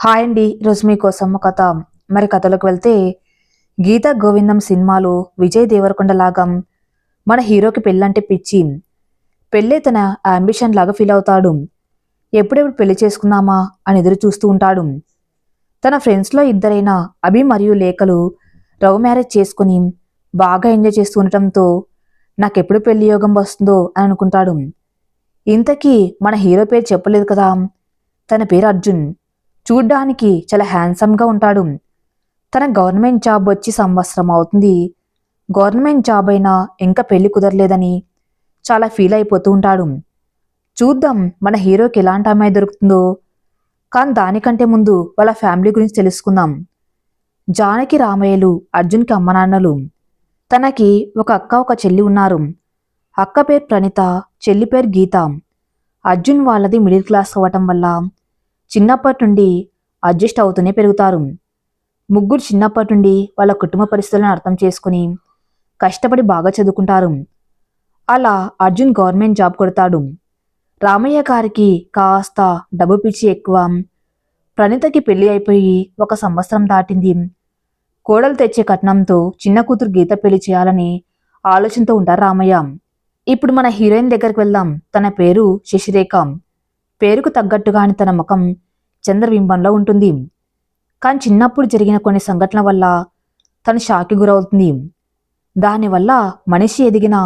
Hi అండి. ఈరోజు మీకోసం ఒక కథ. కథలోకి వెళ్తే, గీతా గోవిందం సినిమాలో విజయ్ దేవరకొండ లాగా మన హీరోకి పెళ్ళంటే పిచ్చి. పెళ్ళే తన అంబిషన్ లాగా ఫీల్ అవుతాడు. ఎప్పుడెప్పుడు పెళ్లి చేసుకుందామా అని ఎదురు చూస్తూ ఉంటాడు. తన ఫ్రెండ్స్లో ఇద్దరైన అభి మరియు లేఖలు లవ్ మ్యారేజ్ చేసుకుని బాగా ఎంజాయ్ చేస్తూ ఉండటంతో నాకెప్పుడు పెళ్లి యోగం వస్తుందో అని అనుకుంటాడు. ఇంతకీ మన హీరో పేరు చెప్పలేదు కదా. తన పేరు అర్జున్. చూడ్డానికి చాలా హ్యాండ్సమ్గా ఉంటాడు. తన గవర్నమెంట్ జాబ్ వచ్చి సంవత్సరం అవుతుంది. గవర్నమెంట్ జాబ్ అయినా ఇంకా పెళ్లి కుదరలేదని చాలా ఫీల్ అయిపోతూ ఉంటాడు. చూద్దాం మన హీరోకి ఎలాంటి అమ్మాయి దొరుకుతుందో. కానీ దానికంటే ముందు వాళ్ళ ఫ్యామిలీ గురించి తెలుసుకుందాం. జానకి రామయ్యలు అర్జున్కి అమ్మ నాన్నలు. తనకి ఒక అక్క ఒక చెల్లి ఉన్నారు. అక్క పేరు ప్రణీత, చెల్లి పేరు గీత. అర్జున్ వాళ్ళది మిడిల్ క్లాస్ అవ్వటం వల్ల చిన్నప్పటి నుండి అడ్జస్ట్ అవుతూనే పెరుగుతారు. ముగ్గురు చిన్నప్పటి నుండి వాళ్ళ కుటుంబ పరిస్థితులను అర్థం చేసుకుని కష్టపడి బాగా చదువుకుంటారు. అలా అర్జున్ గవర్నమెంట్ జాబ్ కొడతాడు. రామయ్య గారికి కాస్త డబ్బు పిచ్చి ఎక్కువ. ప్రణీతకి పెళ్లి అయిపోయి 1 సంవత్సరం దాటింది. కోడలు తెచ్చే కట్నంతో చిన్న కూతురు గీత పెళ్లి చేయాలని ఆలోచనతో ఉంటారు రామయ్య. ఇప్పుడు మన హీరోయిన్ దగ్గరికి వెళ్దాం. తన పేరు శశిరేఖ. పేరుకు తగ్గట్టుగాని తన ముఖం చంద్రబింబంలో ఉంటుంది. కానీ చిన్నప్పుడు జరిగిన కొన్ని సంఘటనల వల్ల తను షాక్కి గురవుతుంది. దానివల్ల మనిషి ఎదిగిన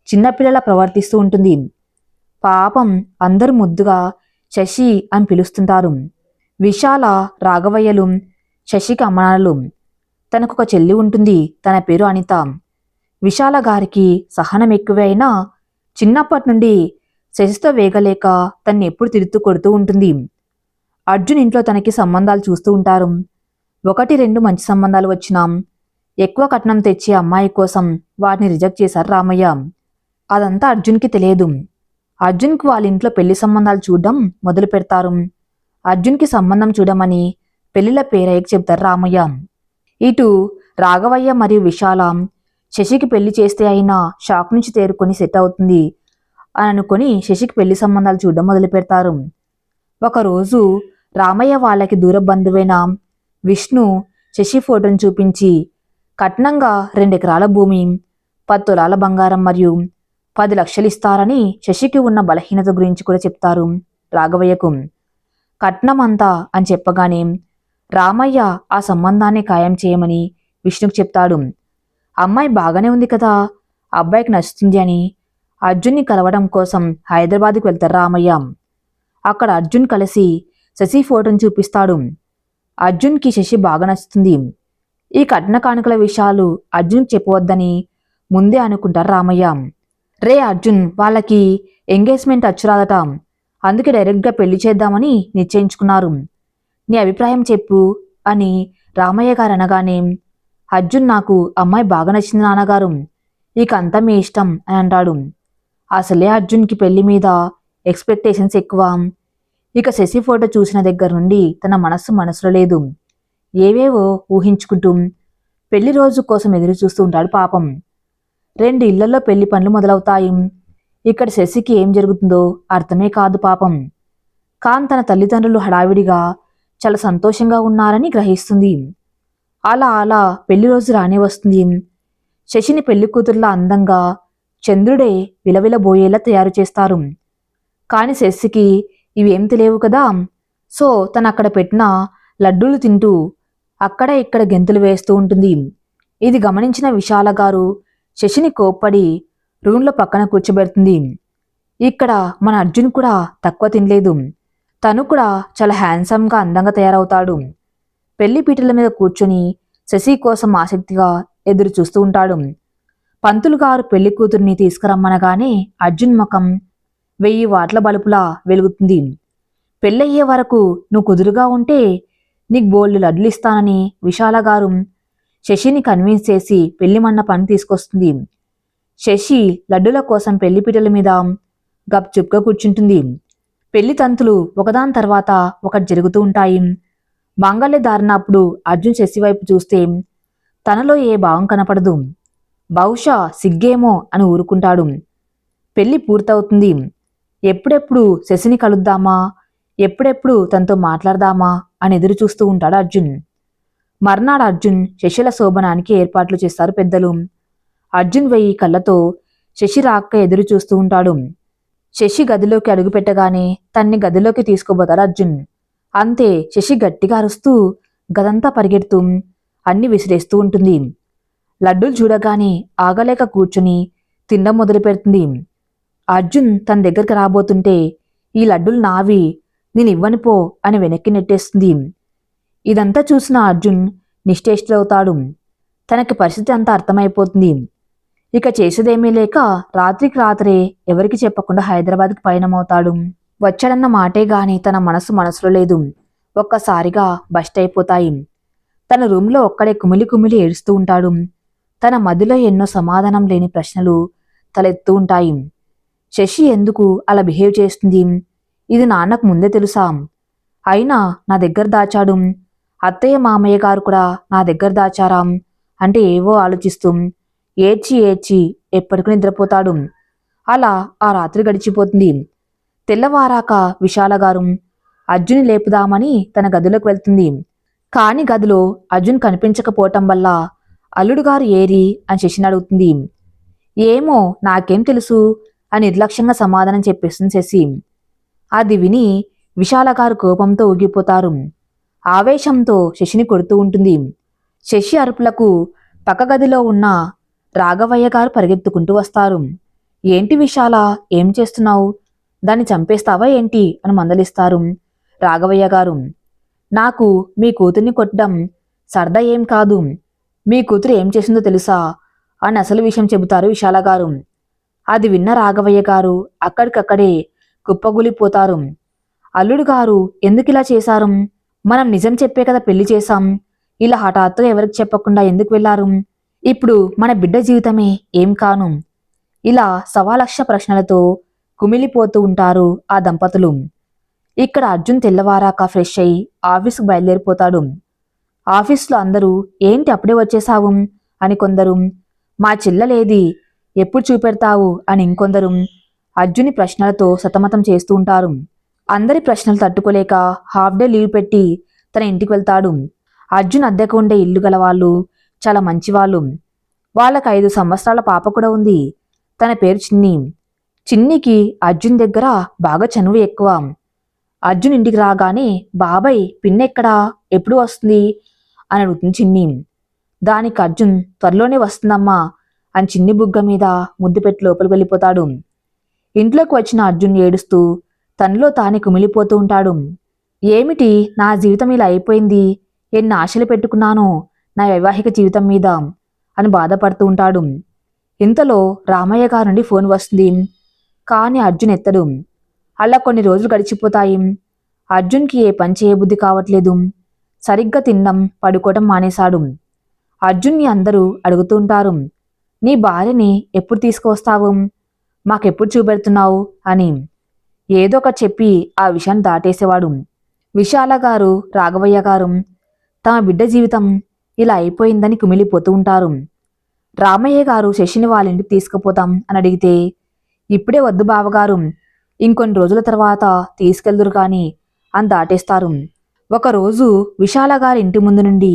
చిన్నపిల్లల ప్రవర్తిస్తూ ఉంటుంది. పాపం అందరూ ముద్దుగా శశి అని పిలుస్తుంటారు. విశాల, రాఘవయ్యలు శశికి అమ్మనాన్నలు. తనకొక చెల్లి ఉంటుంది. తన పేరు అనిత. విశాల గారికి సహనం ఎక్కువే అయినా చిన్నప్పటి నుండి శశితో వేగలేక తన్ని ఎప్పుడు తిడుతూ కొడుతూ ఉంటుంది. అర్జున్ ఇంట్లో తనకి సంబంధాలు చూస్తూ ఉంటారు. 1-2 మంచి సంబంధాలు వచ్చినా ఎక్కువ కట్నం తెచ్చే అమ్మాయి కోసం వాటిని రిజెక్ట్ చేశారు రామయ్య. అదంతా అర్జున్కి తెలియదు. అర్జున్కి వాళ్ళ ఇంట్లో పెళ్లి సంబంధాలు చూడడం మొదలు పెడతారు. అర్జున్కి సంబంధం చూడమని పెళ్లిళ్ళ పేరయ్యకి చెప్తారు రామయ్య. ఇటు రాఘవయ్య మరియు విశాల శశికి పెళ్లి చేస్తే అయినా షాక్ నుంచి తేరుకొని సెట్ అవుతుంది అని అనుకుని శశికి పెళ్లి సంబంధాలు చూడడం మొదలు పెడతారు. ఒకరోజు రామయ్య వాళ్ళకి దూర బంధువైన విష్ణు శశి ఫోటోను చూపించి కట్నంగా 2 ఎకరాల భూమి, 10 తులాల బంగారం మరియు 10 లక్షలు ఇస్తారని శశికి ఉన్న బలహీనత గురించి కూడా చెప్తారు రాఘవయ్యకు. కట్నం అంతా అని చెప్పగానే రామయ్య ఆ సంబంధాన్ని ఖాయం చేయమని విష్ణుకు చెప్తాడు. అమ్మాయి బాగానే ఉంది కదా, అబ్బాయికి నచ్చుతుంది అని అర్జున్ని కలవడం కోసం హైదరాబాద్కి వెళ్తారు రామయ్య. అక్కడ అర్జున్ కలిసి శశి ఫోటోను చూపిస్తాడు. అర్జున్కి శశి బాగా నచ్చుతుంది. ఈ కట్న కానుకల విషయాలు అర్జున్కి చెప్పవద్దని ముందే అనుకుంటారు రామయ్య. రే అర్జున్, వాళ్ళకి ఎంగేజ్మెంట్ అచ్చురాదట, అందుకే డైరెక్ట్గా పెళ్లి చేద్దామని నిశ్చయించుకున్నారు. నీ అభిప్రాయం చెప్పు అని రామయ్య గారు అనగానే అర్జున్, నాకు అమ్మాయి బాగా నచ్చింది నాన్నగారు, ఇక అంతా మీ ఇష్టం అని అంటాడు. అసలే అర్జున్కి పెళ్లి మీద ఎక్స్పెక్టేషన్స్ ఎక్కువ. ఇక శశి ఫోటో చూసిన దగ్గర నుండి తన మనసులో లేదు. ఏవేవో ఊహించుకుంటూ పెళ్లి రోజు కోసం ఎదురు చూస్తూ ఉంటాడు పాపం. 2 ఇళ్లలో పెళ్లి పనులు మొదలవుతాయి. ఇక్కడ శశికి ఏం జరుగుతుందో అర్థమే కాదు పాపం. కాన్ తన తల్లిదండ్రులు హడావిడిగా చాలా సంతోషంగా ఉన్నారని గ్రహిస్తుంది. అలా అలా పెళ్లి రోజు రానే వస్తుంది. శశిని పెళ్లి కూతురులా అందంగా చంద్రుడే విలవిలబోయేలా తయారు చేస్తారు. కాని శశికి ఇవేం తెలియవు కదా. సో తను అక్కడ పెట్టిన లడ్డూలు తింటూ అక్కడ ఇక్కడ గెంతులు వేస్తూ ఉంటుంది. ఇది గమనించిన విశాల గారు శశిని కోప్పడి రూమ్లో పక్కన కూర్చోబెడుతుంది. ఇక్కడ మన అర్జున్ కూడా తక్కువ తినలేదు. తను కూడా చాలా హ్యాండ్సమ్గా అందంగా తయారవుతాడు. పెళ్లి పీటల మీద కూర్చొని శశి కోసం ఆసక్తిగా ఎదురు చూస్తూ ఉంటాడు. పంతులు గారు పెళ్లి కూతుర్ని తీసుకురమ్మనగానే అర్జున్ ముఖం 1000 వాట్ల బలుపులా వెలుగుతుంది. పెళ్ళయ్యే వరకు నువ్వు కుదురుగా ఉంటే నీకు బోల్డ్ లడ్లు ఇస్తానని విశాల గారు శశిని కన్విన్స్ చేసి పెళ్లి మండపాన్ని తీసుకొస్తుంది. శశి లడ్డుల కోసం పెళ్లిపీటల మీద గప్చుప్గా కూర్చుంటుంది. పెళ్లి తంతులు ఒకదాని తర్వాత ఒకటి జరుగుతూ ఉంటాయి. మాంగళ్య ధారణ అప్పుడు అర్జున్ శశి వైపు చూస్తే తనలో ఏ భావం కనపడదు. బహుశా సిగ్గేమో అని ఊరుకుంటాడు. పెళ్లి పూర్తవుతుంది. ఎప్పుడెప్పుడు శశిని కలుద్దామా, ఎప్పుడెప్పుడు తనతో మాట్లాడదామా అని ఎదురు చూస్తూ ఉంటాడు అర్జున్. మర్నాడు అర్జున్ శశిల శోభనానికి ఏర్పాట్లు చేస్తారు పెద్దలు. అర్జున్ వెయ్యి కళ్ళతో శశి రాక్క ఎదురు చూస్తూ ఉంటాడు. శశి గదిలోకి అడుగుపెట్టగానే తన్ని గదిలోకి తీసుకుపోతాడు అర్జున్. అంతే, శశి గట్టిగా అరుస్తూ గదంతా పరిగెడుతూ అన్ని విసిరేస్తూ ఉంటుంది. లడ్డూలు చూడగానే ఆగలేక కూర్చుని తినడం మొదలు పెడుతుంది. అర్జున్ తన దగ్గరికి రాబోతుంటే ఈ లడ్డూలు నావి, నేను ఇవ్వను పో అని వెనక్కి నెట్టేస్తుంది. ఇదంతా చూసిన అర్జున్ నిశ్చేష్టులవుతాడు. తనకి పరిస్థితి అంతా అర్థమైపోతుంది. ఇక చేసేదేమీ లేక రాత్రికి రాత్రే ఎవరికి చెప్పకుండా హైదరాబాద్కి పయనమవుతాడు. వచ్చాడన్న మాటే గాని తన మనసులో లేదు. ఒక్కసారిగా బస్ట్ అయిపోతాయి. తన రూంలో ఒక్కడే కుమిలి కుమిలి ఏడుస్తూ ఉంటాడు. తన మదిలో ఎన్నో సమాధానం లేని ప్రశ్నలు తలెత్తూ ఉంటాయి. శశి ఎందుకు అలా బిహేవ్ చేస్తుంది? ఇది నాన్నకు ముందే తెలుసా? అయినా నా దగ్గర దాచాడు. అత్తయ్య మామయ్య గారు కూడా నా దగ్గర దాచారా అంటే ఏవో ఆలోచిస్తూ ఏడ్చి ఏడ్చి ఎప్పటికీ నిద్రపోతాడు. అలా ఆ రాత్రి గడిచిపోతుంది. తెల్లవారాక విశాల గారు అర్జున్ లేపుదామని తన గదిలోకి వెళ్తుంది. కాని గదిలో అర్జున్ కనిపించకపోవటం వల్ల అల్లుడు గారు ఏరి అని శశిని అడుగుతుంది. ఏమో నాకేం తెలుసు అని నిర్లక్ష్యంగా సమాధానం చెప్పేస్తుంది శశి. అది విని విశాల గారు కోపంతో ఊగిపోతారు. ఆవేశంతో శశిని కొడుతూ ఉంటుంది. శశి అరుపులకు పక్క గదిలో ఉన్న రాఘవయ్య గారు పరిగెత్తుకుంటూ వస్తారు. ఏంటి విశాల, ఏం చేస్తున్నావు? దాన్ని చంపేస్తావా ఏంటి అని మందలిస్తారు రాఘవయ్య గారు. నాకు మీ కూతుర్ని కొట్టడం సరదా ఏం కాదు. మీ కూతురు ఏం చేసిందో తెలుసా అని అసలు విషయం చెబుతారు విశాల గారు. అది విన్న రాఘవయ్య గారు అక్కడికక్కడే కుప్పగూలిపోతారు. అల్లుడు గారు ఎందుకిలా చేశారు? మనం నిజం చెప్పే కదా పెళ్లి చేశాం. ఇలా హఠాత్తుగా ఎవరికి చెప్పకుండా ఎందుకు వెళ్లారు? ఇప్పుడు మన బిడ్డ జీవితమే ఏం కాను? ఇలా సవాలక్ష ప్రశ్నలతో కుమిలిపోతూ ఉంటారు ఆ దంపతులు. ఇక్కడ అర్జున్ తెల్లవారాక ఫ్రెష్ అయి ఆఫీస్కు బయలుదేరిపోతాడు. ఆఫీస్లో అందరూ ఏంటి అప్పుడే వచ్చేసావు అని కొందరు, మా చెల్లెలేది, ఎప్పుడు చూపెడతావు అని ఇంకొందరు అర్జుని ప్రశ్నలతో సతమతం చేస్తూ ఉంటారు. అందరి ప్రశ్నలు తట్టుకోలేక హాఫ్ డే లీవ్ పెట్టి తన ఇంటికి వెళ్తాడు. అర్జున్ అద్దెకు ఉండే ఇల్లు గల వాళ్ళు చాలా మంచివాళ్ళు. వాళ్ళకి 5 సంవత్సరాల పాప కూడా ఉంది. తన పేరు చిన్ని. చిన్నికి అర్జున్ దగ్గర బాగా చనువు ఎక్కువ. అర్జున్ ఇంటికి రాగానే బాబాయ్ పిన్నెక్కడా, ఎప్పుడు వస్తుంది అని అడుగుతుంది చిన్ని. దానికి అర్జున్ త్వరలోనే వస్తుందమ్మా అని చిన్ని బుగ్గ మీద ముద్దు పెట్టి లోపలికి వెళ్ళిపోతాడు. ఇంట్లోకి వచ్చిన అర్జున్ ఏడుస్తూ తనలో తానే కుమిలిపోతూ ఉంటాడు. ఏమిటి నా జీవితం ఇలా అయిపోయింది, ఎన్ని ఆశలు పెట్టుకున్నానో నా వైవాహిక జీవితం మీద అని బాధపడుతూ ఉంటాడు. ఇంతలో రామయ్య గారి నుండి ఫోన్ వస్తుంది. కానీ అర్జున్ ఎత్తడు. అలా కొన్ని రోజులు గడిచిపోతాయి. అర్జున్కి ఏ పని చేయబుద్ధి కావట్లేదు. సరిగ్గా తినడం పడుకోవడం మానేశాడు. అర్జున్ని అందరూ అడుగుతూ ఉంటారు, నీ భార్యని ఎప్పుడు తీసుకువస్తావు, మాకెప్పుడు చూపెడుతున్నావు అని. ఏదో ఒక చెప్పి ఆ విషయాన్ని దాటేసేవాడు. విశాల గారు రాఘవయ్య గారు తమ బిడ్డ జీవితం ఇలా అయిపోయిందని కుమిలిపోతూ ఉంటారు. రామయ్య గారు శశిని వాళ్ళ ఇంటికి తీసుకుపోతాం అని అడిగితే, ఇప్పుడే వద్దు బావగారు, ఇంకొన్ని రోజుల తర్వాత తీసుకెళ్దురు కానీ అని దాటేస్తారు. ఒకరోజు విశాల గారి ఇంటి ముందు నుండి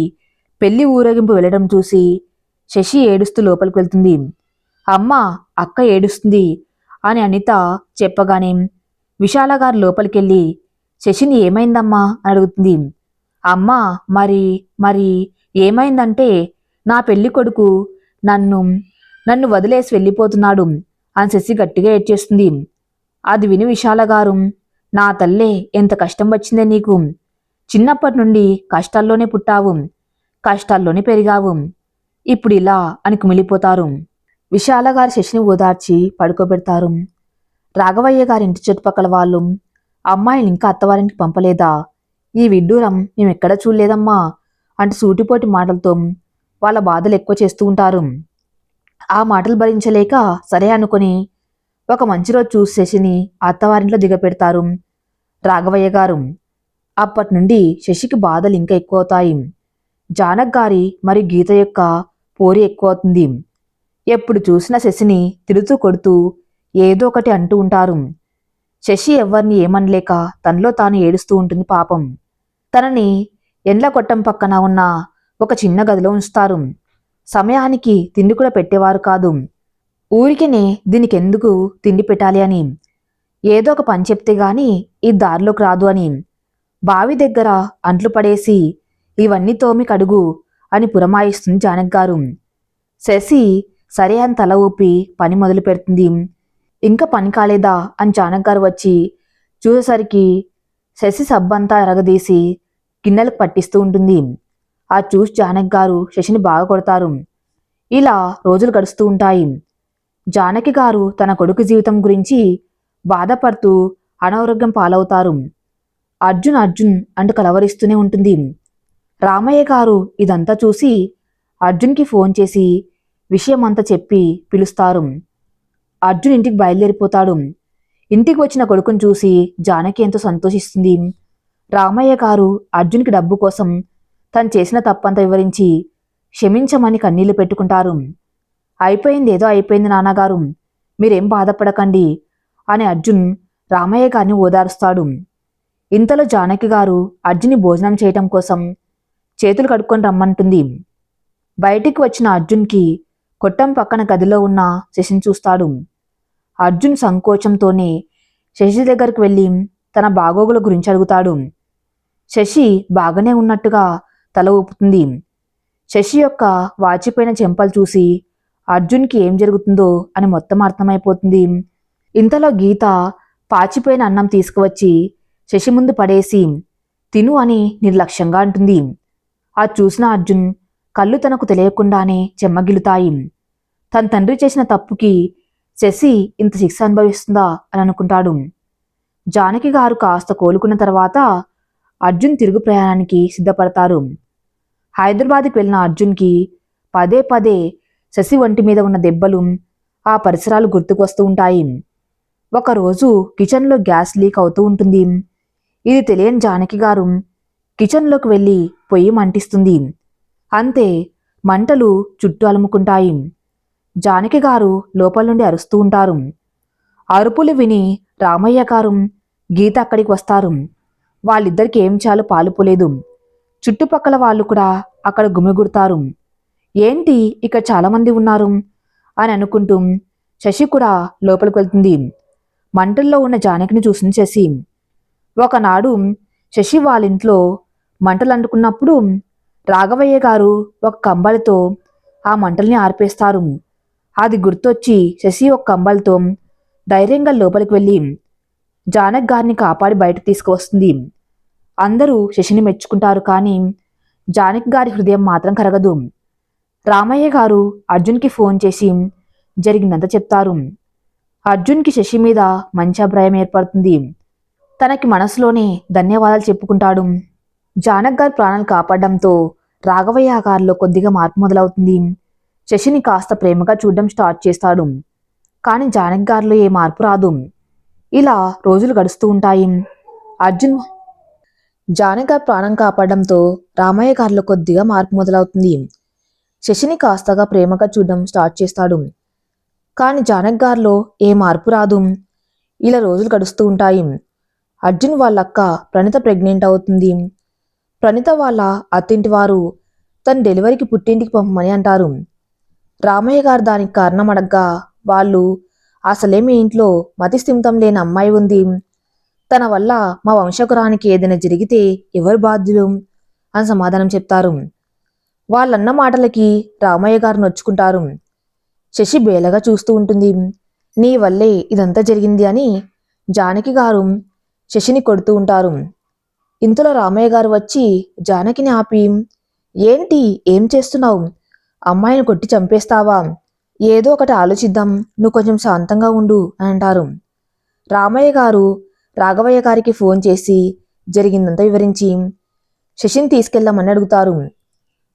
పెళ్లి ఊరేగింపు వెళ్ళడం చూసి శశి ఏడుస్తూ లోపలికి వెళ్తుంది. అమ్మ, అక్క ఏడుస్తుంది అని అనిత చెప్పగానే విశాల గారు లోపలికెళ్ళి శశిని ఏమైందమ్మా అని అడుగుతుంది. అమ్మా, మరి మరి ఏమైందంటే నా పెళ్లి కొడుకు నన్ను వదిలేసి వెళ్ళిపోతున్నాడు అని శశి గట్టిగా ఏడ్చేస్తుంది. అది విని విశాల గారు, నా తల్లే, ఎంత కష్టం వచ్చిందే నీకు. చిన్నప్పటి నుండి కష్టాల్లోనే పుట్టావు, కష్టాల్లోనే పెరిగావు, ఇప్పుడు ఇలా అని కుమిలిపోతారు. విశాల గారు శశిని ఓదార్చి పడుకోబెడతారు. రాఘవయ్య గారి ఇంటి చుట్టుపక్కల వాళ్ళు, అమ్మాయిని ఇంకా అత్తవారింటికి పంపలేదా, ఈ విడ్డూరం మేమెక్కడ చూడలేదమ్మా అంటూ సూటిపోటి మాటలతో వాళ్ళ బాధలు ఎక్కువ చేస్తూ ఉంటారు. ఆ మాటలు భరించలేక సరే అనుకుని ఒక మంచి రోజు చూసి శశిని అత్తవారింట్లో దిగపెడతారు రాఘవయ్య గారు. అప్పటి నుండి శశికి బాధలు ఇంకా ఎక్కువ అవుతాయి. జానక్ గారి మరి గీత యొక్క పోరి ఎక్కువ అవుతుంది. ఎప్పుడు చూసినా శశిని తిడుతూ కొడుతూ ఏదో ఒకటి అంటూ ఉంటారు. శశి ఎవ్వరిని ఏమనలేక తనలో తాను ఏడుస్తూ ఉంటుంది పాపం. తనని ఎండ్ల కొట్టం పక్కన ఉన్న ఒక చిన్న గదిలో ఉంచుతారు. సమయానికి తిండి కూడా పెట్టేవారు కాదు. ఊరికినే దీనికెందుకు తిండి పెట్టాలి అని, ఏదో ఒక పని చెప్తే గాని ఈ దారిలోకి రాదు అని, బావి దగ్గర అంట్లు పడేసి ఇవన్నీ తోమి కడుగు అని పురమాయిస్తుంది జానకి గారు. శశి సరే అని తల ఊపి పని మొదలు పెడుతుంది. ఇంకా పని కాలేదా అని జానకి గారు వచ్చి చూసేసరికి శశి సబ్బంతా ఎరగదీసి గిన్నెలకు పట్టిస్తూ ఉంటుంది. ఆ చూసి జానకి గారు శశిని బాగా కొడతారు. ఇలా రోజులు గడుస్తూ ఉంటాయి. జానకి గారు తన కొడుకు జీవితం గురించి బాధపడుతూ అనారోగ్యం పాలవుతారు. అర్జున్ అర్జున్ అంటూ కలవరిస్తూనే ఉంటుంది. రామయ్య గారు ఇదంతా చూసి అర్జున్కి ఫోన్ చేసి విషయమంతా చెప్పి పిలుస్తారు. అర్జున్ ఇంటికి బయలుదేరిపోతాడు. ఇంటికి వచ్చిన కొడుకును చూసి జానకి ఎంతో సంతోషిస్తుంది. రామయ్య గారు అర్జున్కి డబ్బు కోసం తను చేసిన తప్పంతా వివరించి క్షమించమని కన్నీళ్లు పెట్టుకుంటారు. అయిపోయింది ఏదో అయిపోయింది నాన్నగారు, మీరేం బాధపడకండి అని అర్జున్ రామయ్య గారిని ఓదారుస్తాడు. ఇంతలో జానకి గారు అర్జున్ని భోజనం చేయటం కోసం చేతులు కడుక్కొని రమ్మంటుంది. బయటికి వచ్చిన అర్జున్కి కొట్టం పక్కన గదిలో ఉన్న శశిని చూస్తాడు. అర్జున్ సంకోచంతోనే శశి దగ్గరికి వెళ్ళి తన బాగోగుల గురించి అడుగుతాడు. శశి బాగానే ఉన్నట్టుగా తల ఊపుతుంది. శశి యొక్క వాచిపోయిన చెంపలు చూసి అర్జున్కి ఏం జరుగుతుందో అని మొత్తం అర్థమైపోతుంది. ఇంతలో గీత పాచిపోయిన అన్నం తీసుకువచ్చి శశి ముందు పడేసి తిను అని నిర్లక్ష్యంగా అంటుంది. అది చూసిన అర్జున్ కళ్ళు తనకు తెలియకుండానే చెమ్మగిలుతాయి. తన తండ్రి చేసిన తప్పుకి శశి ఇంత శిక్ష అనుభవిస్తుందా అని అనుకుంటాడు. జానకి గారు కాస్త కోలుకున్న తర్వాత అర్జున్ తిరుగు ప్రయాణానికి సిద్ధపడతారు. హైదరాబాద్కి వెళ్ళిన అర్జున్కి పదే పదే శశి ఒంటి మీద ఉన్న దెబ్బలు, ఆ పరిసరాలు గుర్తుకొస్తూ ఉంటాయి. ఒకరోజు కిచెన్లో గ్యాస్ లీక్ అవుతూ ఉంటుంది. ఇది తెలియని జానకి గారు కిచెన్లోకి వెళ్ళి పొయ్యి మంటిస్తుంది. అంతే, మంటలు చుట్టూ అలుముకుంటాయి. జానకి గారు లోపల నుండి అరుస్తూ ఉంటారు. అరుపులు విని రామయ్య గారు గీత అక్కడికి వస్తారు. వాళ్ళిద్దరికి ఏం చాలు పాలుపోలేదు. చుట్టుపక్కల వాళ్ళు కూడా అక్కడ గుమిగుడతారు. ఏంటి ఇక్కడ చాలామంది ఉన్నారు అని అనుకుంటూ శశి కూడా లోపలికి వెళ్తుంది. మంటల్లో ఉన్న జానకిని చూసింది శశి. ఒకనాడు శశి వాళ్ళింట్లో మంటలు అంటుకున్నప్పుడు రాఘవయ్య గారు ఒక కంబళితో ఆ మంటల్ని ఆర్పేస్తారు. అది గుర్తొచ్చి శశి ఒక కంబళితో ధైర్యంగా లోపలికి వెళ్ళి జానక్ గారిని కాపాడి బయట తీసుకువస్తుంది. అందరూ శశిని మెచ్చుకుంటారు, కానీ జానకి గారి హృదయం మాత్రం కరగదు. రామయ్య గారు అర్జున్కి ఫోన్ చేసి జరిగిందంతా చెప్తారు. అర్జున్కి శశి మీద మంచి అభిప్రాయం ఏర్పడుతుంది. తనకి మనసులోనే ధన్యవాదాలు చెప్పుకుంటాడు. జానక్ గారు ప్రాణాలు కాపాడడంతో రాఘవయ్య గారిలో కొద్దిగా మార్పు మొదలవుతుంది. శశిని కాస్త ప్రేమగా చూడడం స్టార్ట్ చేస్తాడు. కానీ జానక్ గారిలో ఏ మార్పు రాదు. ఇలా రోజులు గడుస్తూ ఉంటాయి. అర్జున్ జానక్ గారు ప్రాణం కాపాడడంతో రామయ్య గారిలో కొద్దిగా మార్పు మొదలవుతుంది. శశిని కాస్తగా ప్రేమగా చూడడం స్టార్ట్ చేస్తాడు. కానీ జానక్ గారిలో ఏ మార్పు రాదు. ఇలా రోజులు గడుస్తూ ఉంటాయి. అర్జున్ వాళ్ళ అక్క ప్రణీత ప్రెగ్నెంట్ అవుతుంది. ప్రణీత వాళ్ళ అత్తింటి వారు తన డెలివరీకి పుట్టింటికి పంపమని అంటారు. రామయ్య గారు దానికి కారణం అడగ్గా వాళ్ళు అసలేమి ఇంట్లో మతిస్థిమితం లేని అమ్మాయి ఉంది, తన వల్ల మా వంశకురానికి ఏదైనా జరిగితే ఎవరు బాధ్యులు అని సమాధానం చెప్తారు. వాళ్ళన్న మాటలకి రామయ్య గారు నొచ్చుకుంటారు. శశి బేలగా చూస్తూ ఉంటుంది. నీ వల్లే ఇదంతా జరిగింది అని జానకి గారు శశిని కొడుతూ ఉంటారు. ఇంతలో రామయ్య గారు వచ్చి జానకిని ఆపి, ఏంటి ఏం చేస్తున్నావు, అమ్మాయిని కొట్టి చంపేస్తావా, ఏదో ఒకటి ఆలోచిద్దాం, నువ్వు కొంచెం శాంతంగా ఉండు అని అంటారు. రామయ్య గారు రాఘవయ్య గారికి ఫోన్ చేసి జరిగిందంతా వివరించి శశిని తీసుకెళ్దామని అడుగుతారు.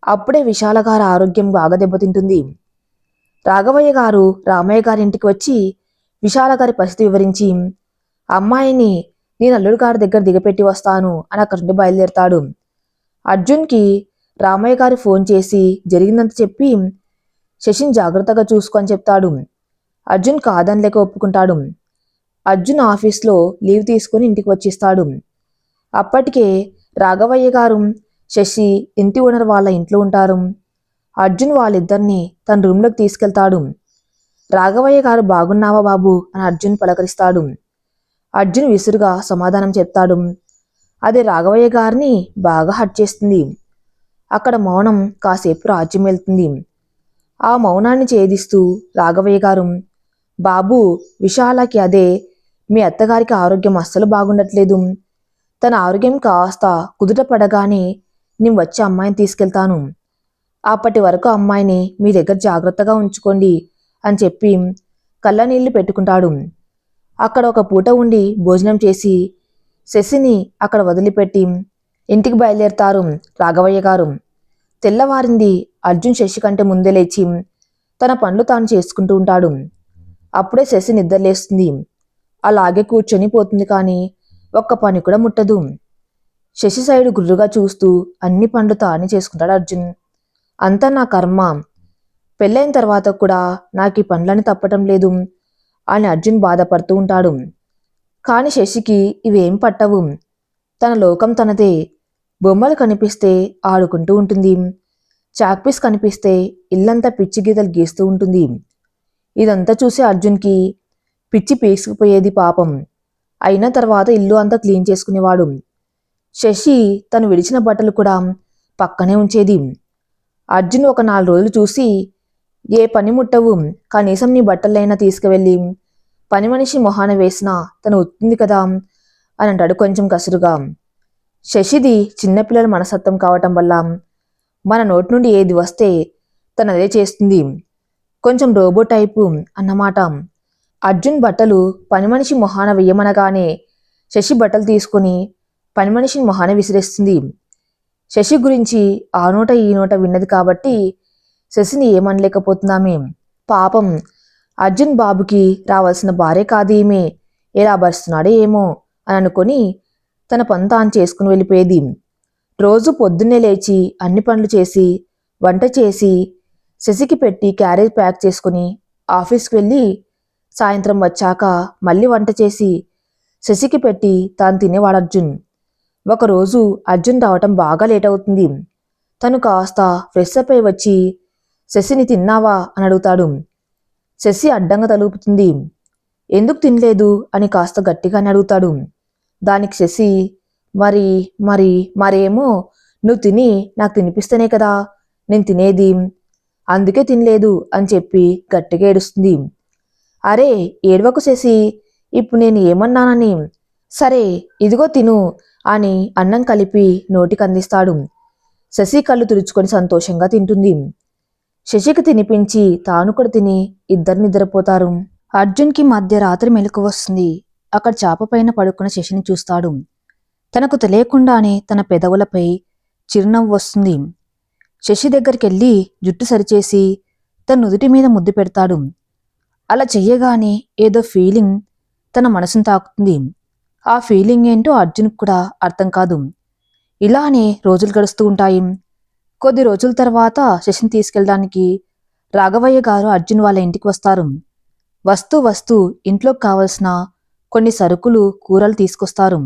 అప్పుడే విశాల గారి ఆరోగ్యం బాగా దెబ్బతింటుంది. రాఘవయ్య గారు రామయ్య గారి ఇంటికి వచ్చి విశాల గారి పరిస్థితి వివరించి అమ్మాయిని నేను అల్లుడు గారి దగ్గర దిగపెట్టి వస్తాను అని అక్కడి నుండి బయలుదేరతాడు. అర్జున్కి రామయ్య గారు ఫోన్ చేసి జరిగిందంతా చెప్పి శశిని జాగ్రత్తగా చూసుకొని చెప్తాడు. అర్జున్ కాదనిలేక ఒప్పుకుంటాడు. అర్జున్ ఆఫీస్లో లీవ్ తీసుకుని ఇంటికి వచ్చిస్తాడు. అప్పటికే రాఘవయ్య గారు, శశి ఇంటి ఓనర్ వాళ్ళ ఇంట్లో ఉంటారు. అర్జున్ వాళ్ళిద్దరినీ తన రూమ్లోకి తీసుకెళ్తాడు. రాఘవయ్య గారు బాగున్నావా బాబు అని అర్జున్ పలకరిస్తాడు. అర్జున్ విసురుగా సమాధానం చెప్తాడు. అది రాఘవయ్య గారిని బాగా హర్ట్ చేస్తుంది. అక్కడ మౌనం కాసేపు రాజ్యం వెళ్తుంది. ఆ మౌనాన్ని ఛేదిస్తూ రాఘవయ్య గారు, బాబు, విశాలకి అదే మీ అత్తగారికి ఆరోగ్యం అస్సలు బాగుండట్లేదు. తన ఆరోగ్యం కాస్త కుదుట పడగానే నేను వచ్చి అమ్మాయిని తీసుకెళ్తాను. అప్పటి వరకు అమ్మాయిని మీ దగ్గర జాగ్రత్తగా ఉంచుకోండి అని చెప్పి కళ్ళనీళ్లు పెట్టుకుంటాడు. అక్కడ ఒక పూట ఉండి భోజనం చేసి శశిని అక్కడ వదిలిపెట్టి ఇంటికి బయలుదేరతారు రాఘవయ్య గారు. తెల్లవారింది. అర్జున్ శశి కంటే ముందే లేచి తన పనులు తాను చేసుకుంటూ ఉంటాడు. అప్పుడే శశి నిద్రలేస్తుంది. అలాగే కూర్చొని పోతుంది, కానీ ఒక్క పని కూడా ముట్టదు. శశి సైడు గుర్రుగా చూస్తూ అన్ని పనులు తానే చేసుకుంటాడు అర్జున్. అంతా నా కర్మ, పెళ్ళైన తర్వాత కూడా నాకు ఈ పనులని తప్పటం లేదు అని అర్జున్ బాధపడుతూ ఉంటాడు. కాని శశికి ఇవేం పట్టవు. తన లోకం తనదే. బొమ్మలు కనిపిస్తే ఆడుకుంటూ ఉంటుంది. చాక్పీస్ కనిపిస్తే ఇల్లంతా పిచ్చి గీతలు గీస్తూ ఉంటుంది. ఇదంతా చూసి అర్జున్కి పిచ్చి పీసుకుపోయేది పాపం. అయిన తర్వాత ఇల్లు అంతా క్లీన్ చేసుకునేవాడు. శశి తను విడిచిన బట్టలు కూడా పక్కనే ఉంచేది. అర్జున్ ఒక 4 రోజులు చూసి, ఏ పని ముట్టవు, కనీసం నీ బట్టలైనా తీసుకువెళ్ళి పని మనిషి మొహాన వేసినా తను ఉత్తుంది కదా అని అంటాడు కొంచెం కసురుగా. శశిది చిన్నపిల్లల మనసత్వం కావటం వల్ల మన నోటి నుండి ఏది వస్తే తనదే చేస్తుంది. కొంచెం రోబో టైపు అన్నమాట. అర్జున్ బట్టలు పని మనిషి మొహాన వేయమనగానే శశి బట్టలు తీసుకుని పని మనిషిని మొహాన విసిరేస్తుంది. శశి గురించి ఆ నోట ఈ నోట విన్నది కాబట్టి శశిని ఏమనలేకపోతున్నామే. పాపం, అర్జున్ బాబుకి రావాల్సిన భార్య కాదు ఈమె, ఎలా భరిస్తున్నాడో ఏమో అని అనుకొని తన పని తాను చేసుకుని వెళ్ళిపోయేది. రోజు పొద్దున్నే లేచి అన్ని పనులు చేసి వంట చేసి శశికి పెట్టి క్యారేజ్ ప్యాక్ చేసుకుని ఆఫీస్కి వెళ్ళి సాయంత్రం వచ్చాక మళ్ళీ వంట చేసి శశికి పెట్టి తాను తినేవాడు అర్జున్. ఒకరోజు అర్జున్ రావటం బాగా లేట్ అవుతుంది. తను కాస్త ఫ్రెష్ అప్ అయి వచ్చి శశిని తిన్నావా అని అడుగుతాడు. శశి అడ్డంగా తలుపుతుంది. ఎందుకు తినలేదు అని కాస్త గట్టిగానే అడుగుతాడు. దానికి శశి, మరి మరి మరేమో, నువ్వు తిని నాకు తినిపిస్తేనే కదా నేను తినేది, అందుకే తినలేదు అని చెప్పి గట్టిగా ఏడుస్తుంది. అరే ఏడవకు శశి, ఇప్పుడు నేను ఏమన్నానని, సరే ఇదిగో తిను అని అన్నం కలిపి నోటికి అందిస్తాడు. శశి కళ్ళు తుడుచుకొని సంతోషంగా తింటుంది. శశికి తినిపించి తాను కూడా తిని ఇద్దరు నిద్రపోతారు. అర్జున్కి మధ్యరాత్రి మెలకువ వస్తుంది. అక్కడ చాప పైన పడుకున్న శశిని చూస్తాడు. తనకు తెలియకుండానే తన పెదవులపై చిరునవ్వు వస్తుంది. శశి దగ్గరికెళ్ళి జుట్టు సరిచేసి తన నుదుటి మీద ముద్దు పెడతాడు. అలా చెయ్యగానే ఏదో ఫీలింగ్ తన మనసును తాకుతుంది. ఆ ఫీలింగ్ ఏంటో అర్జున్కి కూడా అర్థం కాదు. ఇలానే రోజులు గడుస్తూ ఉంటాయి. కొద్ది రోజుల తర్వాత శశిని తీసుకెళ్ళడానికి రాఘవయ్య గారు అర్జున్ వాళ్ళ ఇంటికి వస్తారు. వస్తూ వస్తూ ఇంట్లోకి కావలసిన కొన్ని సరుకులు, కూరలు తీసుకొస్తారు.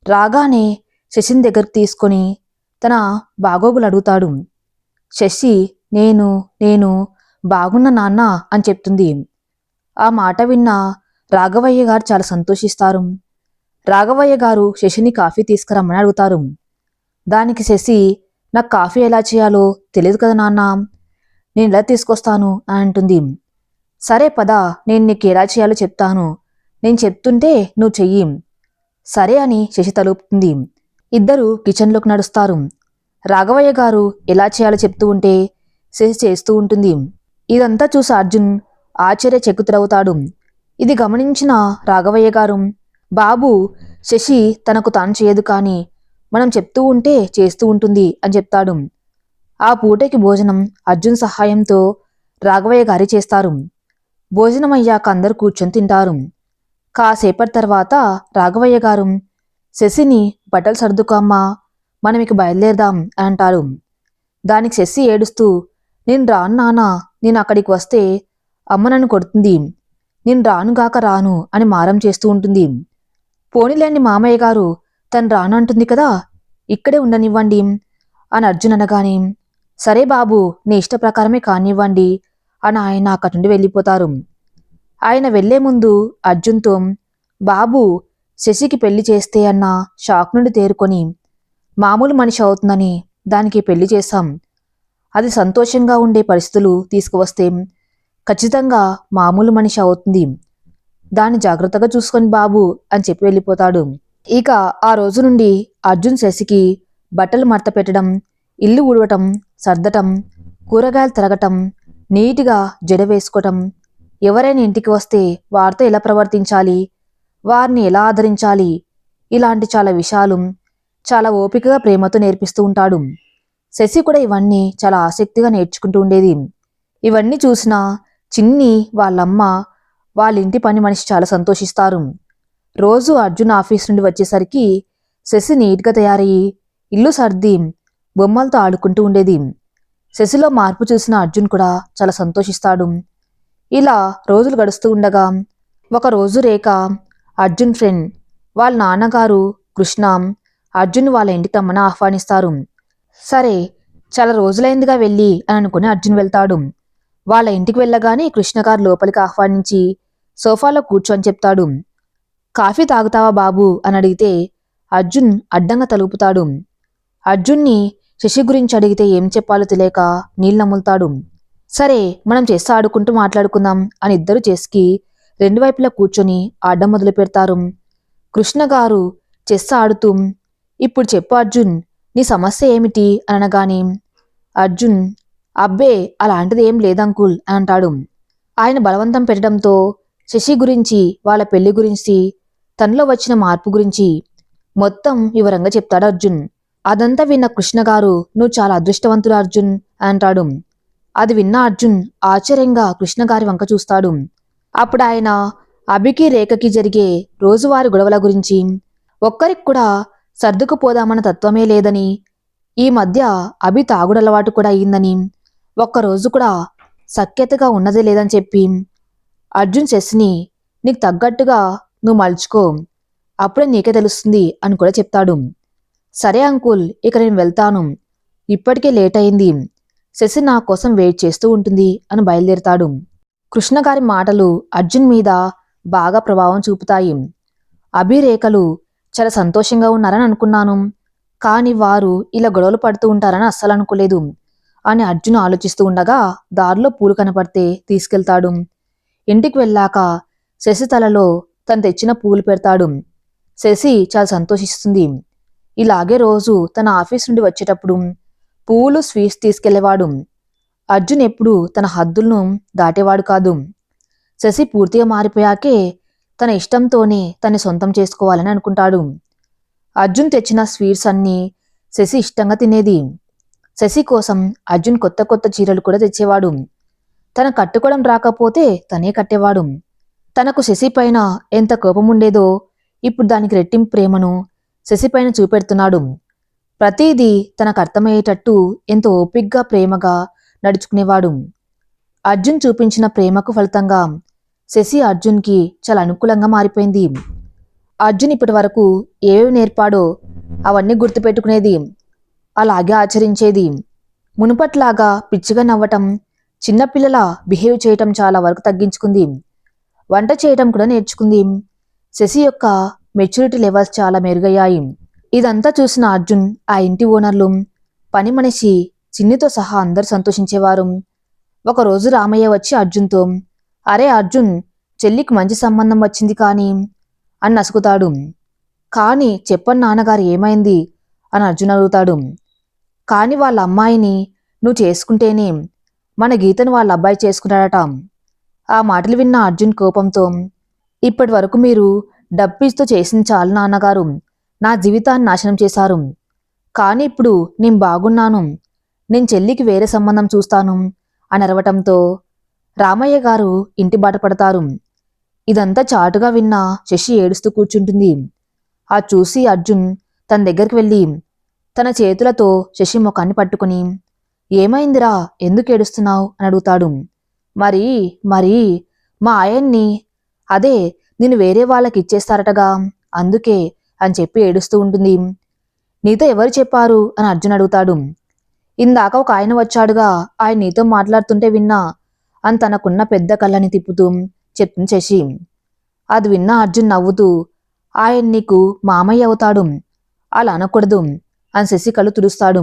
రాగానే శశిని దగ్గరికి తీసుకొని తన బాగోగులు అడుగుతాడు. శశి నేను నేను బాగున్నా నాన్న అని చెప్తుంది. ఆ మాట విన్న రాఘవయ్య గారు చాలా సంతోషిస్తారు. రాఘవయ్య గారు శశిని కాఫీ తీసుకురమ్మని అడుగుతారు. దానికి శశి, నాకు కాఫీ ఎలా చేయాలో తెలియదు కదా నాన్న, నేను ఎలా తీసుకొస్తాను అని అంటుంది. సరే పద, నేను నీకు ఎలా చేయాలో చెప్తాను, నేను చెప్తుంటే నువ్వు చెయ్యి. సరే అని శశి తలుపుతుంది. ఇద్దరు కిచెన్లోకి నడుస్తారు. రాఘవయ్య గారు ఎలా చేయాలో చెప్తూ ఉంటే శశి చేస్తూ ఉంటుంది. ఇదంతా చూసి అర్జున్ ఆశ్చర్య చెక్కుతురవుతాడు. ఇది గమనించిన రాఘవయ్య గారు, బాబు, శశి తనకు తాను చేయదు, కానీ మనం చెప్తూ ఉంటే చేస్తూ ఉంటుంది అని చెప్తాడు. ఆ పూటకి భోజనం అర్జున్ సహాయంతో రాఘవయ్య గారి చేస్తారు. భోజనం అయ్యాక అందరూ కూర్చొని తింటారు. కాసేపటి తర్వాత రాఘవయ్య గారు, శశిని బట్టలు సర్దుకో అమ్మా, మనం ఇక బయలుదేరదాం అని అంటారు. దానికి శశి ఏడుస్తూ, నేను రాను నాన్న, నేను అక్కడికి వస్తే అమ్మ నన్ను కొడుతుంది, నేను రానుగాక రాను అని మారం చేస్తూ ఉంటుంది. పోనీలేండి మామయ్య గారు, తను రాను అంటుంది కదా, ఇక్కడే ఉండనివ్వండి అని అర్జున్ అనగానే, సరే బాబు నీ ఇష్ట ప్రకారమే కానివ్వండి అని ఆయన అక్కడి నుండి వెళ్ళిపోతారు. ఆయన వెళ్లే ముందు అర్జున్తో, బాబు శశికి పెళ్లి చేస్తే అన్న షాక్ నుండి తేరుకొని, మామూలు మనిషి అవుతుందని దానికి పెళ్లి చేశాం. అది సంతోషంగా ఉండే పరిస్థితులు తీసుకువస్తే ఖచ్చితంగా మామూలు మనిషి అవుతుంది. దాన్ని జాగ్రత్తగా చూసుకొని బాబు అని చెప్పి వెళ్ళిపోతాడు. ఇక ఆ రోజు నుండి అర్జున్ శశికి బట్టలు మడత పెట్టడం, ఇల్లు ఊడవటం, సర్దటం, కూరగాయలు తరగటం, నీటిగా జడ వేసుకోవటం, ఎవరైనా ఇంటికి వస్తే వారితో ఎలా ప్రవర్తించాలి, వారిని ఎలా ఆదరించాలి, ఇలాంటి చాలా విషయాలు చాలా ఓపికగా ప్రేమతో నేర్పిస్తూ ఉంటాడు. శశి కూడా ఇవన్నీ చాలా ఆసక్తిగా నేర్చుకుంటూ ఉండేది. ఇవన్నీ చూసిన చిన్ని వాళ్ళమ్మ, వాళ్ళ ఇంటి పని మనిషి చాలా సంతోషిస్తారు. రోజు అర్జున్ ఆఫీస్ నుండి వచ్చేసరికి శశి నీట్గా తయారయ్యి ఇల్లు సర్ది బొమ్మలతో ఆడుకుంటూ ఉండేది. శశిలో మార్పు చూసిన అర్జున్ కూడా చాలా సంతోషిస్తాడు. ఇలా రోజులు గడుస్తూ ఉండగా ఒకరోజు రేఖ, అర్జున్ ఫ్రెండ్ వాళ్ళ నాన్నగారు కృష్ణ అర్జున్ వాళ్ళ ఇంటికి రమ్మని ఆహ్వానిస్తారు. సరే చాలా రోజులైందిగా వెళ్ళి అని అనుకుని అర్జున్ వెళ్తాడు. వాళ్ళ ఇంటికి వెళ్ళగానే కృష్ణగారు లోపలికి ఆహ్వానించి సోఫాలో కూర్చొని చెప్తాడు. కాఫీ తాగుతావా బాబు అని అడిగితే అర్జున్ అడ్డంగా తలుపుతాడు. అర్జున్ని శశి గురించి అడిగితే ఏం చెప్పాలో తెలియక నీళ్ళు నములుతాడు. సరే మనం చెస్ ఆడుకుంటూ మాట్లాడుకుందాం అని ఇద్దరు చెస్కి రెండు వైపులా కూర్చొని ఆడడం మొదలు పెడతారు. కృష్ణగారు చెస్ ఆడుతూ, ఇప్పుడు చెప్పు అర్జున్, నీ సమస్య ఏమిటి అని అనగానే అర్జున్, అబ్బే అలాంటిది ఏం లేదంకుల్ అని అంటాడు. ఆయన బలవంతం పెట్టడంతో శశి గురించి, వాళ్ళ పెళ్లి గురించి, తనలో వచ్చిన మార్పు గురించి మొత్తం వివరంగా చెప్తాడు అర్జున్. అదంతా విన్న కృష్ణగారు, నువ్వు చాలా అదృష్టవంతుడు అర్జున్ అని అంటాడు. అది విన్న అర్జున్ ఆశ్చర్యంగా కృష్ణగారి వంక చూస్తాడు. అప్పుడు ఆయన అభికి రేఖకి జరిగే రోజువారి గొడవల గురించి, ఒక్కరికి కూడా సర్దుకుపోదామన్న తత్వమే లేదని, ఈ మధ్య అభి తాగుడలవాటు కూడా అయిందని, ఒక్కరోజు కూడా సఖ్యతగా ఉన్నదే లేదని చెప్పి అర్జున్ శశిని నీకు తగ్గట్టుగా నువ్వు మలుచుకో, అప్పుడే నీకే తెలుస్తుంది అని కూడా చెప్తాడు. సరే అంకుల్, ఇక నేను వెళ్తాను, ఇప్పటికే లేట్ అయింది, శశి నా కోసం వెయిట్ చేస్తూ ఉంటుంది అని బయలుదేరుతాడు. కృష్ణగారి మాటలు అర్జున్ మీద బాగా ప్రభావం చూపుతాయి. అభిరేఖలు చాలా సంతోషంగా ఉన్నారని అనుకున్నాను, కానీ వారు ఇలా గొడవలు పడుతూ ఉంటారని అస్సలు అనుకోలేదు అని అర్జున్ ఆలోచిస్తూ ఉండగా దారిలో పూలు కనపడితే తీసుకెళ్తాడు. ఇంటికి వెళ్ళాక శశి తలలో తను తెచ్చిన పూలు పెడతాడు. శశి చాలా సంతోషిస్తుంది. ఇలాగే రోజు తన ఆఫీస్ నుండి వచ్చేటప్పుడు పూలు, స్వీట్స్ తీసుకెళ్లేవాడు. అర్జున్ ఎప్పుడు తన హద్దులను దాటేవాడు కాదు. శశి పూర్తిగా మారిపోయాకే తన ఇష్టంతోనే తన్ని సొంతం చేసుకోవాలని అనుకుంటాడు. అర్జున్ తెచ్చిన స్వీట్స్ అన్నీ శశి ఇష్టంగా తినేది. శశి కోసం అర్జున్ కొత్త కొత్త చీరలు కూడా తెచ్చేవాడు. తన కట్టుకోవడం రాకపోతే తనే కట్టేవాడు. తనకు శశి పైన ఎంత కోపం ఉండేదో ఇప్పుడు దానికి రెట్టింపు ప్రేమను శశి పైన చూపెడుతున్నాడు. ప్రతిదీ తనకు అర్థమయ్యేటట్టు ఎంతో ఓపిగ్గా ప్రేమగా నడుచుకునేవాడు. అర్జున్ చూపించిన ప్రేమకు ఫలితంగా శశి అర్జున్కి చాలా అనుకూలంగా మారిపోయింది. అర్జున్ ఇప్పటి వరకు ఏవేవి నేర్పాడో అవన్నీ గుర్తుపెట్టుకునేది, అలాగే ఆచరించేది. మునుపట్లాగా పిచ్చిగా నవ్వటం, చిన్నపిల్లల బిహేవ్ చేయటం చాలా వరకు తగ్గించుకుంది. వంట చేయటం కూడా నేర్చుకుంది. శశి యొక్క మెచ్యూరిటీ లెవెల్స్ చాలా మెరుగయ్యాయి. ఇదంతా చూసిన అర్జున్, ఆ ఇంటి ఓనర్లు, పని మనిషి చిన్నితో సహా అందరూ సంతోషించేవారు. ఒకరోజు రామయ్య వచ్చి అర్జున్తో, అరే అర్జున్, చెల్లికి మంచి సంబంధం వచ్చింది కానీ అని నసుకుతాడు. కానీ చెప్పని నాన్నగారు ఏమైంది అని అర్జున్ అడుగుతాడు. కానీ వాళ్ళ అమ్మాయిని నువ్వు చేసుకుంటేనే మన గీతను వాళ్ళ అబ్బాయి చేసుకుంటాడట. ఆ మాటలు విన్న అర్జున్ కోపంతో, ఇప్పటి వరకు మీరు డబ్బిస్తూ చేసింది చాలు నాన్నగారు, నా జీవితాన్ని నాశనం చేశారు. కానీ ఇప్పుడు నేను బాగున్నాను, నేను చెల్లికి వేరే సంబంధం చూస్తాను అని అరవటంతో రామయ్య గారు ఇంటి బాట పడతారు. ఇదంతా చాటుగా విన్న శశి ఏడుస్తూ కూర్చుంటుంది. ఆ చూసి అర్జున్ తన దగ్గరికి వెళ్ళి తన చేతులతో శశి ముఖాన్ని పట్టుకుని, ఏమైందిరా, ఎందుకు ఏడుస్తున్నావు అని అడుగుతాడు. మరి మరి మా ఆయన్ని అదే నేను వేరే వాళ్ళకి ఇచ్చేస్తారటగా, అందుకే అని చెప్పి ఏడుస్తూ ఉంటుంది. నీతో ఎవరు చెప్పారు అని అర్జున్ అడుగుతాడు. ఇందాక ఒక ఆయన వచ్చాడుగా, ఆయన నీతో మాట్లాడుతుంటే విన్నా అని తనకున్న పెద్ద కళ్ళని తిప్పుతూ చెప్తుంది శశి. అది విన్న అర్జున్ నవ్వుతూ, ఆయన నీకు మామయ్య అవుతాడు, అలా అనకూడదు అని శశి కళ్ళు తుడుస్తాడు.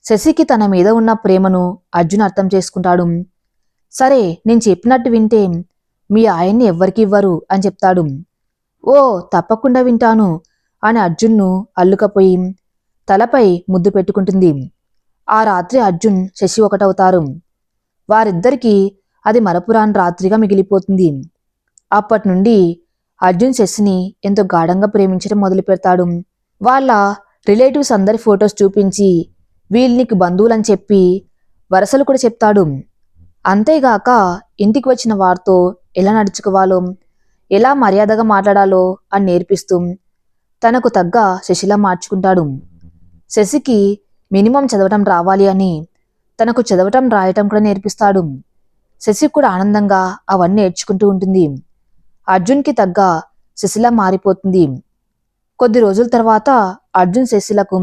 శశికి తన మీద ఉన్న ప్రేమను అర్జున్ అర్థం చేసుకుంటాడు. సరే నేను చెప్పినట్టు వింటే మీ ఆయన్ని ఎవ్వరికి ఇవ్వరు అని చెప్తాడు. ఓ తప్పకుండా వింటాను అని అర్జున్ను అల్లుకపోయి తలపై ముద్దు పెట్టుకుంటుంది. ఆ రాత్రి అర్జున్ శశి ఒకటవుతారు. వారిద్దరికీ అది మరపురాని రాత్రిగా మిగిలిపోతుంది. అప్పటి నుండి అర్జున్ శశిని ఎంతో గాఢంగా ప్రేమించడం మొదలు పెడతాడు. వాళ్ళ రిలేటివ్స్ అందరి ఫొటోస్ చూపించి వీళ్ళనికి బంధువులని చెప్పి వరసలు కూడా చెప్తాడు. అంతేగాక ఇంటికి వచ్చిన వారితో ఎలా నడుచుకోవాలో, ఎలా మర్యాదగా మాట్లాడాలో అని నేర్పిస్తూ తనకు తగ్గ శశిలా మార్చుకుంటాడు. శశికి మినిమం చదవటం రావాలి అని తనకు చదవటం రాయటం కూడా నేర్పిస్తాడు. శశి కూడా ఆనందంగా అవన్నీ నేర్చుకుంటూ ఉంటుంది. అర్జున్కి తగ్గ శశిలా మారిపోతుంది. కొద్ది రోజుల తర్వాత అర్జున్ శశిలకు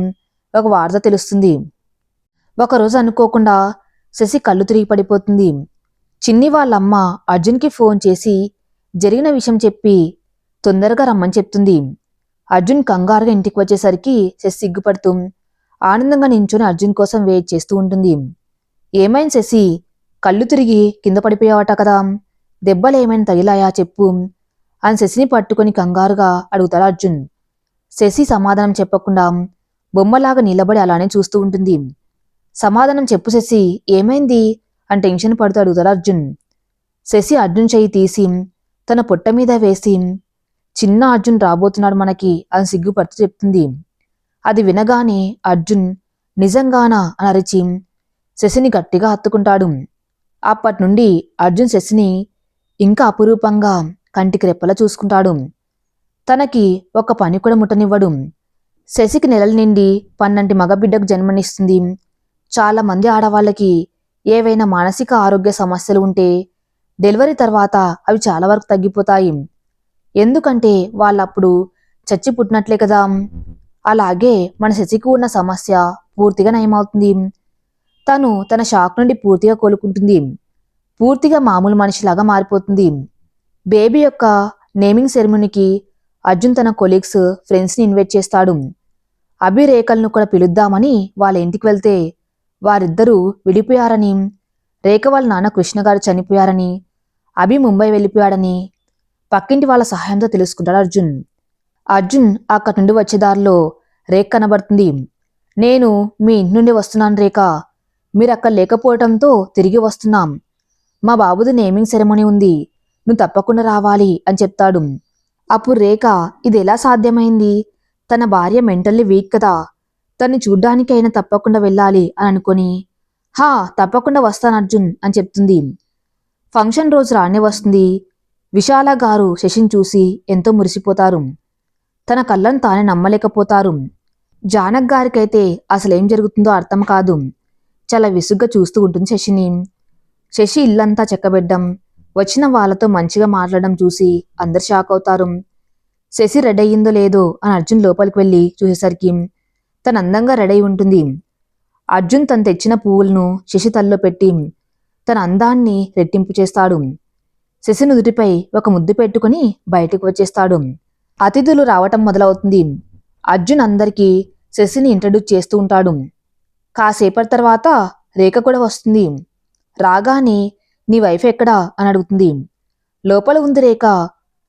ఒక వార్త తెలుస్తుంది. ఒకరోజు అనుకోకుండా శశి కళ్ళు తిరిగి పడిపోతుంది. చిన్ని వాళ్ళమ్మ అర్జున్కి ఫోన్ చేసి జరిగిన విషయం చెప్పి తొందరగా రమ్మని చెప్తుంది. అర్జున్ కంగారుగా ఇంటికి వచ్చేసరికి శశి సిగ్గుపడుతూ ఆనందంగా నించుని అర్జున్ కోసం వెయిట్ చేస్తూ ఉంటుంది. ఏమైంది శశి, కళ్ళు తిరిగి కింద పడిపోయావట కదా, దెబ్బలు ఏమైనా తగిలాయా చెప్పు అని శశిని పట్టుకుని కంగారుగా అడుగుతాడు అర్జున్. శశి సమాధానం చెప్పకుండా బొమ్మలాగా నిలబడి అలానే చూస్తూ ఉంటుంది. సమాధానం చెప్పు శశి, ఏమైంది అని టెన్షన్ పడుతూ అడుగుతాడు అర్జున్. శశి అర్జున్ చెయ్యి తీసి తన పొట్ట మీద వేసి చిన్న అర్జున్ రాబోతున్నాడు మనకి అని సిగ్గుపడుతూ చెప్తుంది. అది వినగానే అర్జున్ నిజంగానా అని అరిచి శశిని గట్టిగా హత్తుకుంటాడు. అప్పటి నుండి అర్జున్ శశిని ఇంకా అపురూపంగా కంటికి రెప్పలా చూసుకుంటాడు. తనకి ఒక పని కూడా ముట్టనివ్వడు. శశికి నెలల నిండి 12 మగబిడ్డకు జన్మనిస్తుంది. చాలా మంది ఆడవాళ్ళకి ఏవైనా మానసిక ఆరోగ్య సమస్యలు ఉంటే డెలివరీ తర్వాత అవి చాలా వరకు తగ్గిపోతాయి. ఎందుకంటే వాళ్ళప్పుడు చచ్చి పుట్టినట్లే కదా. అలాగే మన శశికి ఉన్న సమస్య పూర్తిగా నయమవుతుంది. తను తన షాక్ నుండి పూర్తిగా కోలుకుంటుంది. పూర్తిగా మామూలు మనిషిలాగా మారిపోతుంది. బేబీ యొక్క నేమింగ్ సెరమనీకి అర్జున్ తన కొలీగ్స్ ఫ్రెండ్స్ని ఇన్వైట్ చేస్తాడు. అభి రేఖలను కూడా పిలుద్దామని వాళ్ళ ఇంటికి వెళ్తే వారిద్దరూ విడిపోయారని, రేఖ వాళ్ళ నాన్న కృష్ణగారు చనిపోయారని, అభి ముంబై వెళ్ళిపోయాడని పక్కింటి వాళ్ళ సహాయంతో తెలుసుకుంటాడు అర్జున్. అర్జున్ అక్కడి నుండి వచ్చే దారిలో రేఖ కనబడుతుంది. నేను మీ ఇంటి నుండి వస్తున్నాను రేఖ, మీరు అక్కడ లేకపోవటంతో తిరిగి వస్తున్నాం. మా బాబుది నేమింగ్ సెరమనీ ఉంది, నువ్వు తప్పకుండా రావాలి అని చెప్తాడు. అప్పుడు రేఖ ఇది ఎలా సాధ్యమైంది, తన భార్య మెంటల్లీ వీక్ కదా, తన్ని చూడ్డానికైనా తప్పకుండా వెళ్ళాలి అని అనుకొని హా తప్పకుండా వస్తాను అర్జున్ అని చెప్తుంది. ఫంక్షన్ రోజు రానే వస్తుంది. విశాల గారు శశిని చూసి ఎంతో మురిసిపోతారు. తన కళ్ళను తానే నమ్మలేకపోతారు. జానక్ గారికైతే అసలేం జరుగుతుందో అర్థం కాదు. చాలా విసుగ్గా చూస్తూ ఉంటుంది శశిని. శశి ఇల్లంతా చెక్కబెట్టడం, వచ్చిన వాళ్ళతో మంచిగా మాట్లాడడం చూసి అందరు షాక్ అవుతారు. శశి రెడీ అయ్యిందో లేదో అని అర్జున్ లోపలికి వెళ్ళి చూసేసరికి తను అందంగా రెడీ అయి ఉంటుంది. అర్జున్ తను తెచ్చిన పువ్వులను శశి తల్లో పెట్టి తన అందాన్ని రెట్టింపు చేస్తాడు. శశి నుదుటిపై ఒక ముద్దు పెట్టుకుని బయటకు వచ్చేస్తాడు. అతిథులు రావటం మొదలవుతుంది. అర్జున్ అందరికీ శశిని ఇంట్రడ్యూస్ చేస్తూ ఉంటాడు. కాసేపటి తర్వాత రేఖ కూడా వస్తుంది. రాగానే నీ వైఫ్ ఎక్కడా అని అడుగుతుంది. లోపల ఉంది రేఖ,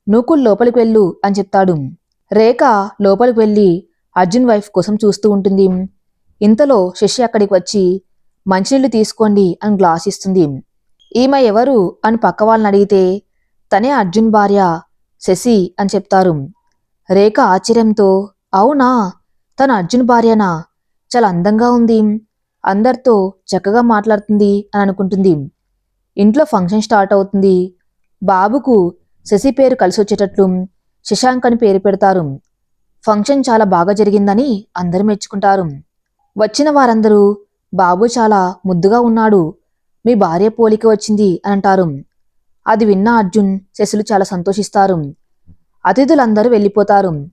నువ్వు లోపలికి వెళ్ళు అని చెప్తాడు. రేఖ లోపలికి వెళ్ళి అర్జున్ వైఫ్ కోసం చూస్తూ ఉంటుంది. ఇంతలో శశి అక్కడికి వచ్చి మంచినీళ్లు తీసుకోండి అని గ్లాస్ ఇస్తుంది. ఈమె ఎవరు అని పక్క వాళ్ళని అడిగితే తనే అర్జున్ భార్య శశి అని చెప్తారు. రేఖ ఆశ్చర్యంతో అవునా, తన అర్జున్ భార్యనా, చాలా అందంగా ఉంది, అందరితో చక్కగా మాట్లాడుతుంది అని అనుకుంటుంది. ఇంట్లో ఫంక్షన్ స్టార్ట్ అవుతుంది. బాబుకు శశి పేరు కలిసి వచ్చేటట్లు శశాంక్ అని పేరు పెడతారు. ఫంక్షన్ చాలా బాగా జరిగిందని అందరూ మెచ్చుకుంటారు. వచ్చిన వారందరూ బాబు చాలా ముద్దుగా ఉన్నాడు, మీ భార్య పోలిక వచ్చింది అని అంటారు. అది విన్న అర్జున్, శశులు చాలా సంతోషిస్తారు. అతిథులందరూ వెళ్ళిపోతారు.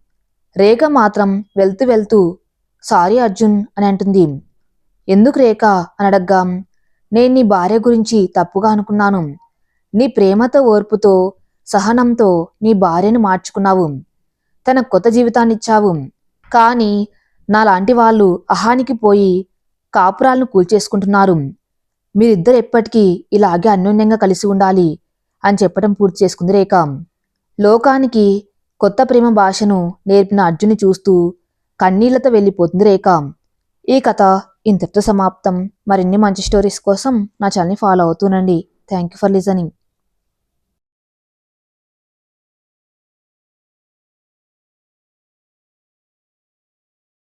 రేఖ మాత్రం వెళ్తూ వెళ్తూ సారీ అర్జున్ అని అంటుంది. ఎందుకు రేఖ అని అడగ్గా, నేను నీ భార్య గురించి తప్పుగా అనుకున్నాను. నీ ప్రేమతో, ఓర్పుతో, సహనంతో నీ భార్యను మార్చుకున్నావు. తన కొత్త జీవితాన్నిచ్చావు. కానీ నాలాంటి వాళ్ళు అహానికి పోయి కాపురాలను కూల్చేసుకుంటున్నారు. మీరిద్దరు ఎప్పటికీ ఇలాగే అన్యోన్యంగా కలిసి ఉండాలి అని చెప్పడం పూర్తి చేసుకుంది రేఖ. లోకానికి కొత్త ప్రేమ భాషను నేర్పిన అర్జున్ని చూస్తూ కన్నీళ్లతో వెళ్ళిపోతుంది రేఖ. ఈ కథ ఇంతటితో సమాప్తం. మరిన్ని మంచి స్టోరీస్ కోసం నా ఛానల్ని ఫాలో అవుతూనండి. Thank you for listening.